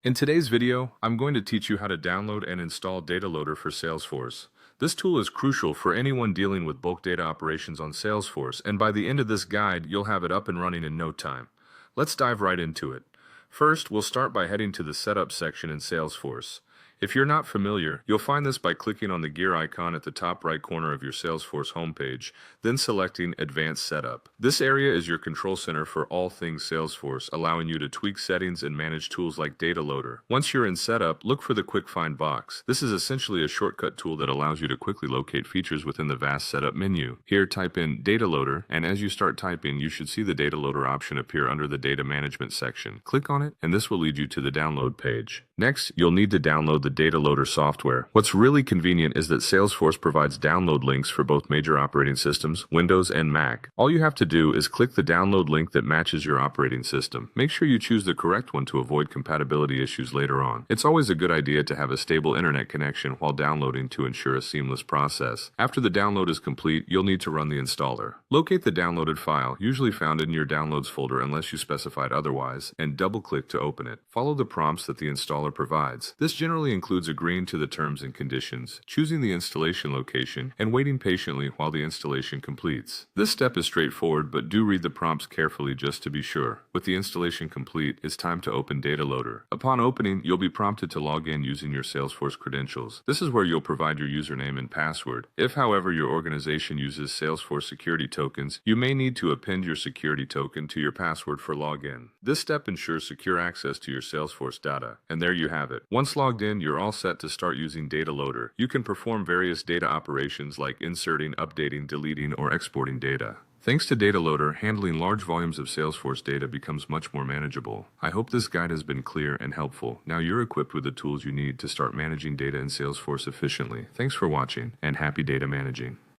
In today's video, I'm going to teach you how to download and install Data Loader for Salesforce. This tool is crucial for anyone dealing with bulk data operations on Salesforce, and by the end of this guide, you'll have it up and running in no time. Let's dive right into it. First, we'll start by heading to the Setup section in Salesforce. If you're not familiar, you'll find this by clicking on the gear icon at the top right corner of your Salesforce homepage, then selecting Advanced Setup. This area is your control center for all things Salesforce, allowing you to tweak settings and manage tools like Data Loader. Once you're in Setup, look for the Quick Find box. This is essentially a shortcut tool that allows you to quickly locate features within the vast Setup menu. Here, type in Data Loader, and as you start typing, you should see the Data Loader option appear under the Data Management section. Click on it, and this will lead you to the download page. Next, you'll need to download the Data Loader software. What's really convenient is that Salesforce provides download links for both major operating systems, Windows and Mac. All you have to do is click the download link that matches your operating system. Make sure you choose the correct one to avoid compatibility issues later on. It's always a good idea to have a stable internet connection while downloading to ensure a seamless process. After the download is complete, you'll need to run the installer. Locate the downloaded file, usually found in your Downloads folder unless you specified otherwise, and double-click to open it. Follow the prompts that the installer provides. This generally includes agreeing to the terms and conditions, choosing the installation location, and waiting patiently while the installation completes. This step is straightforward, but do read the prompts carefully just to be sure. With the installation complete, it's time to open Data Loader. Upon opening, you'll be prompted to log in using your Salesforce credentials. This is where you'll provide your username and password. If, however, your organization uses Salesforce security tokens, you may need to append your security token to your password for login. This step ensures secure access to your Salesforce data. And there you have it. Once logged in, you're all set to start using Data Loader. You can perform various data operations like inserting, updating, deleting, or exporting data. Thanks to Data Loader, handling large volumes of Salesforce data becomes much more manageable. I hope this guide has been clear and helpful. Now you're equipped with the tools you need to start managing data in Salesforce efficiently. Thanks for watching, and happy data managing.